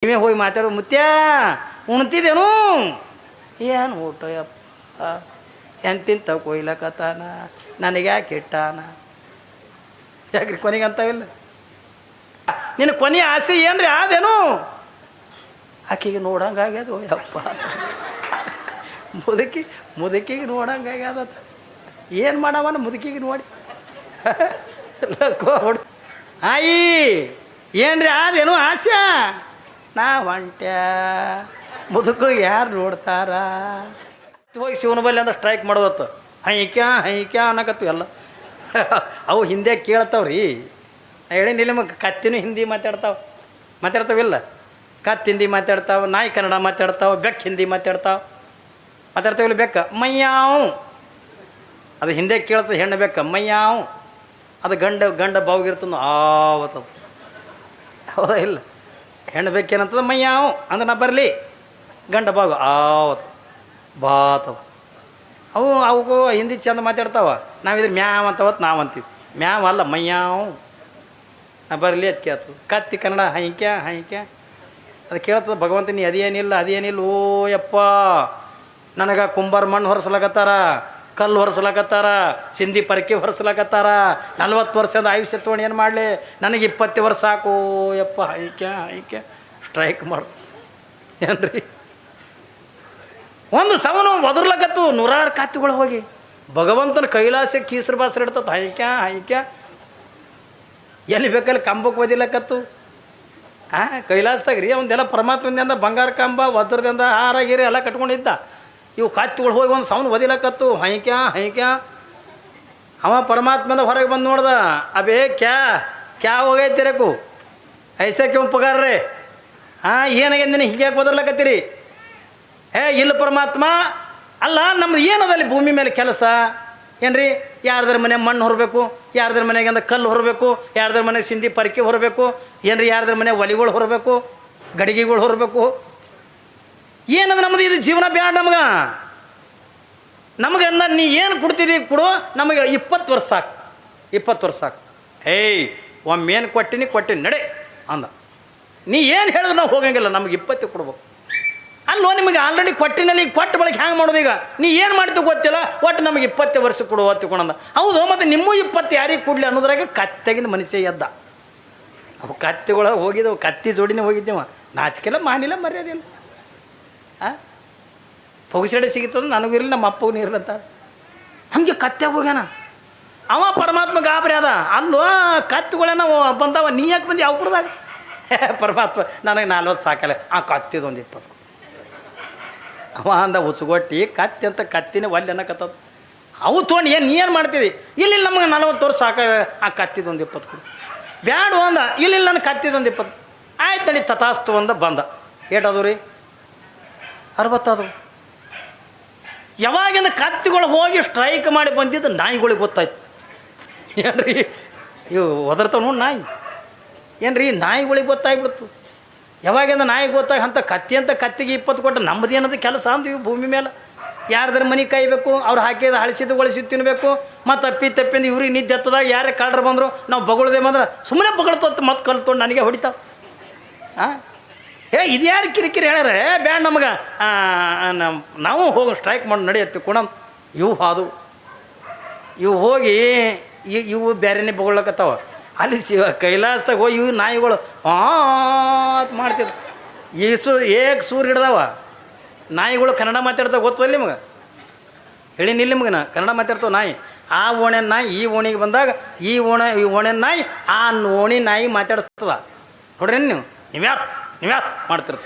ನೀವೇ ಹೋಗಿ ಮಾತಾಡೋ ಮುತ್ಯ ಉಣ್ತಿದ್ದೇನು ಏನು ಊಟ ಯಪ್ಪ ಎಂತಿಂತ ಕೊಯ್ಲಕತ್ತಾನ ನನಗೆ ಯಾಕೆ ಇಟ್ಟಾನ ಯಾಕ್ರಿ ಕೊನೆಗೆ ಅಂತಾವಿಲ್ಲ ನಿನ್ನ ಕೊನೆಯ ಆಸೆ ಏನ್ರಿ ಆದೇನು ಆಕೆಗೆ ನೋಡಂಗಾಗ್ಯದ ಯಪ್ಪ ಮುದುಕಿಗೆ ನೋಡಂಗಾಗ್ಯದ ಏನು ಮಾಡವನ ಮುದುಕಿಗೆ ನೋಡಿ ಆಯಿ ಏನ್ರಿ ಆದೇನು ಆಸೆ ನಾ ಹೊಂಟ್ಯ ಮುದುಕು ಯಾರು ನೋಡ್ತಾರ ಹೋಗಿ ಶಿವನ ಬಲ್ಲಿ ಅಂದ್ರೆ ಸ್ಟ್ರೈಕ್ ಮಾಡೋದತ್ತು ಹೈಕ್ಯಾ ಅನ್ನಕತ್ತು ಎಲ್ಲ ಅವು ಹಿಂದೆ ಕೇಳ್ತಾವ್ರಿ ಹೇಳಿ ನಿಮಗೆ ಕತ್ತಿನೂ ಹಿಂದಿ ಮಾತಾಡ್ತಾವಿಲ್ಲ ಕತ್ತು ಹಿಂದಿ ಮಾತಾಡ್ತಾವೆ ನಾಯಿ ಕನ್ನಡ ಮಾತಾಡ್ತಾವೆ ಬೆಕ್ಕ ಹಿಂದಿ ಮಾತಾಡ್ತಾವಿಲ್ಲ ಬೆಕ್ಕ ಮಯ್ಯಾವ್ ಅದು ಹಿಂದೆ ಕೇಳ್ತದೆ ಹೆಣ್ಣು ಬೆಕ್ಕ ಮಯ್ಯಾವ್ ಅದು ಗಂಡ ಬಾವಿಗಿರ್ತದ ಆವತ್ತದು ಹೌದಾ ಇಲ್ಲ ಹೆಣ್ಣು ಬೇಕೇನಂತದ ಮಯ್ಯಾವ್ ಅಂದ್ರೆ ನಾ ಬರಲಿ ಗಂಡ ಬಾವು ಆವತ್ತು ಬಾತವ ಅವಕ್ಕೂ ಹಿಂದಿ ಚಂದ ಮಾತಾಡ್ತಾವ ನಾವಿದ್ರೆ ಮ್ಯಾವ್ ಅಂತವತ್ತು ನಾವು ಅಂತೀವಿ ಮ್ಯಾವ್ ಅಲ್ಲ ಮಯ್ಯಾವ್ ನಾ ಬರಲಿ ಅದು ಕೇಳ್ತದೆ ಕತ್ತಿ ಕನ್ನಡ ಹೈಕ್ಯಾ ಅದು ಕೇಳ್ತದೆ ಭಗವಂತ ನೀ ಅದೇನಿಲ್ಲ ಓ ಯಪ್ಪ ನನಗೆ ಕುಂಬಾರ ಮಣ್ಣು ಹೊರಸ್ಲಾಕತ್ತಾರ ಕಲ್ಲು ಹೊರಸ್ಲಾಕತ್ತಾರ ಸಿಂಧಿ ಪರಕೆ ಹೊರಸ್ಲಾಕತ್ತಾರ 40 ವರ್ಷದ ಆಯುಷ್ಯ ತೊಗೊಂಡು ಏನು ಮಾಡಲಿ ನನಗೆ 20 ವರ್ಷ ಸಾಕು ಯಪ್ಪ ಹೈಕ್ಯಾ ಸ್ಟ್ರೈಕ್ ಮಾಡು ಏನ್ರಿ ಒಂದು ಸವನು ಒದರ್ಲಕತ್ತು 100 ಕತ್ತಿಗಳು ಹೋಗಿ ಭಗವಂತನ ಕೈಲಾಸಕ್ಕೆ ಕೀಸರು ಬಾಸರು ಇಡ್ತದೆ ಹೈಕ್ಯಾ ಎಲ್ಲಿ ಬೇಕಲ್ಲಿ ಕಂಬಕ್ಕೆ ಒದಿಲಕತ್ತು ಕೈಲಾಸದಾಗ ರೀ ಅವನ್ನೆಲ್ಲ ಪರಮಾತ್ಮದಿಂದ ಬಂಗಾರ ಕಂಬ ವಜ್ರದಿಂದ ಹಾರ ಗೀರೆ ಎಲ್ಲ ಕಟ್ಕೊಂಡಿದ್ದ ಇವು ಕತ್ತಿಗಳು ಹೋಗಿ ಒಂದು ಸವನು ಒದಿಲಕತ್ತು ಹೈಕ್ಯಾ ಅವ ಪರಮಾತ್ಮದ ಹೊರಗೆ ಬಂದು ನೋಡ್ದ ಅಬೇ ಕ್ಯಾ ಹೋಗೈತಿ ರೇಕು ಐಸೆ ಕ್ಯೂ ಪಗಾರ ರೇ ಏನಾಗ್ಯದ ನೀನು ಹೀಗೆ ಬದರ್ಲಕತ್ತೀರಿ ಇಲ್ಲ ಪರಮಾತ್ಮ ಅಲ್ಲ ನಮ್ದು ಏನದಲ್ಲಿ ಭೂಮಿ ಮೇಲೆ ಕೆಲಸ ಏನ್ರಿ ಯಾರ್ದಾರ ಮನೆ ಮಣ್ಣು ಹೊರಬೇಕು ಯಾರ್ದಾರ ಮನೆಗೆ ಅಂದ ಕಲ್ಲು ಹೊರಬೇಕು ಯಾರ್ದಾರ ಮನೆಗೆ ಸಿಂಧಿ ಪರಕೆ ಹೊರಬೇಕು ಏನ್ರಿ ಯಾರ್ದಾರ ಮನೆ ಒಲಿಗಳು ಹೊರಬೇಕು ಗಡಿಗೆಗಳು ಹೊರಬೇಕು ಏನದು ನಮ್ಮದು ಇದು ಜೀವನ ಬ್ಯಾಡ ನಮಗೆ ಅಂದ ನೀ ಏನು ಕೊಡ್ತಿದ್ದೀವಿ ಕೊಡು ನಮಗೆ 20 ವರ್ಷ ಸಾಕು ಒಮ್ಮೇನು ಕೊಟ್ಟಿನಿ ನಡೆ ಅಂದ ನೀ ಏನು ಹೇಳಿದ್ರು ನಾವು ಹೋಗಂಗಿಲ್ಲ ನಮಗೆ 20 ಕೊಡ್ಬೇಕು ಅಲ್ಲೋ ನಿಮಗೆ ಆಲ್ರೆಡಿ ಕೊಟ್ಟಿನಲ್ಲಿ ಕೊಟ್ಟ ಬಳಕೆ ಹ್ಯಾಂಗೆ ಮಾಡೋದು ಈಗ ನೀ ಏನು ಮಾಡ್ತೀವಿ ಗೊತ್ತಿಲ್ಲ ಒಟ್ಟು ನಮಗೆ 20 ವರ್ಷ ಕೊಡು ತಿಳ್ಕೊಂಡ ಹೌದು ಮತ್ತು ನಿಮ್ಮ 20 ಯಾರಿಗೆ ಕೊಡಲಿ ಅನ್ನೋದ್ರಾಗ ಕತ್ತೆಗಿನ ಮನುಷ್ಯ ಎದ್ದ ಅವು ಕತ್ತಿಗಳು ಹೋಗಿದ್ದವು ಕತ್ತಿ ಜೋಡಿನೇ ಹೋಗಿದ್ದೇವ ನಾಚಿಕೆಲ್ಲ ಮಾನಿಲ್ಲ ಮರ್ಯಾದಿಲ್ಲ ಪೊಗಸಡೆ ಸಿಗುತ್ತದೆ ನನಗೂ ಇರಲಿ ನಮ್ಮ ಅಪ್ಪಗೂ ಇರಲಂತ ಹಂಗೆ ಕತ್ತೆಗೆ ಹೋಗ್ಯಾನ ಅವ ಪರಮಾತ್ಮ ಗಾಬರಿ ಅದ ಅಲ್ಲೋ ಕತ್ತುಗಳೇನ ಬಂದವ ನೀ ಯಾಕೆ ಬಂದು ಯಾವ್ರದಾಗ ಪರಮಾತ್ಮ ನನಗೆ 40 ಸಾಕಲ್ಲ ಕತ್ತಿದೊಂದು 20 ಅವ ಅಂದ ಹುಚ್ಚುಗೊಟ್ಟಿ ಕತ್ತಿ ಅಂತ ಕತ್ತಿನೇ ಒಲ್ಲೆ ಅನ್ನಕತ್ತದ ಅವು ತೊಗೊಂಡು ನೀ ಏನು ಮಾಡ್ತೀವಿ ಇಲ್ಲಿ ನಮಗೆ 40 ವರ್ಷ ಸಾಕ ಕತ್ತಿದೊಂದು 20 ಕೊಡು ಬ್ಯಾಡು ಅಂದ ಇಲ್ಲಿ ನನಗೆ ಕತ್ತಿದೊಂದು 20 ಆಯ್ತು ನಡಿ ತಥಾಸ್ತು ಅಂದ ಬಂದ ಏಟದು ರೀ 60 ಅದು ಯಾವಾಗಿಂದ ಕತ್ತಿಗಳು ಹೋಗಿ ಸ್ಟ್ರೈಕ್ ಮಾಡಿ ಬಂದಿದ್ದು ನಾಯಿಗಳಿಗೆ ಗೊತ್ತಾಯ್ತು ಏನ್ರಿ ಇವು ಒದರ್ತಾವ ನೋಡಿ ನಾಯಿ ಏನ್ರಿ ನಾಯಿಗಳಿಗೆ ಗೊತ್ತಾಗ್ಬಿಡ್ತು ಯಾವಾಗಿಂದ ನಾಯಿಗೆ ಗೊತ್ತಾಗ ಅಂತ ಕತ್ತಿಗೆ 20 ಕೊಟ್ಟು ನಮ್ಮದು ಏನದು ಕೆಲಸ ಅಂದ್ವಿ ಭೂಮಿ ಮೇಲೆ ಯಾರ್ದಾರ ಮನೆ ಕಾಯ್ಬೇಕು ಅವ್ರು ಹಾಕಿದ ಹಳಸಿದ್ದು ಒಳಿಸಿ ತಿನ್ನಬೇಕು ಮತ್ತು ತಪ್ಪಿಂದ ಇವ್ರಿಗೆ ನಿದ್ದೆ ಹತ್ತದಾಗ ಯಾರೇ ಕಾಡ್ರು ಬಂದರು ನಾವು ಬಗಳದೆ ಬಂದ್ರೆ ಸುಮ್ಮನೆ ಬಗಳ್ತತ್ತು ಮತ್ತೆ ಕಲ್ತ್ಕೊಂಡು ನನಗೆ ಹೊಡಿತಾವ ಇದು ಯಾರು ಕಿರಿಕಿರಿ ಹೇಳ್ಯಾರ ಬ್ಯಾಡ ನಮಗೆ ನಾವು ಹೋಗಿ ಸ್ಟ್ರೈಕ್ ಮಾಡಿ ನಡೆಯುತ್ತೆ ಕೊಡ ಇವು ಹೋಗಿ ಇವು ಬೇರೆನೇ ಬಗೊಳ್ಳಕತ್ತಾವ ಅಲ್ಲಿ ಕೈಲಾಸದಾಗ ಹೋಗಿ ಇವು ನಾಯಿಗಳು ಮಾಡ್ತಿದ್ರು ಸೂರು ಹಿಡ್ದಾವ ನಾಯಿಗಳು ಕನ್ನಡ ಮಾತಾಡ್ತಾವೆ ಗೊತ್ತಲ್ಲ ನಿಮಗೆ ಹೇಳಿನಿಲ್ಲ ನಿಮ್ಗೆ ನಾ ಕನ್ನಡ ಮಾತಾಡ್ತಾವೆ ನಾಯಿ ಆ ಓಣೆ ನಾಯಿ ಈ ಓಣಿಗೆ ಬಂದಾಗ ಈ ಓಣೆ ನಾಯಿ ಆ ಓಣಿ ನಾಯಿ ಮಾತಾಡಿಸ್ತದ ನೋಡ್ರಿ ನೀವ್ಯಾರು ಮಾಡ್ತಿರ್ತ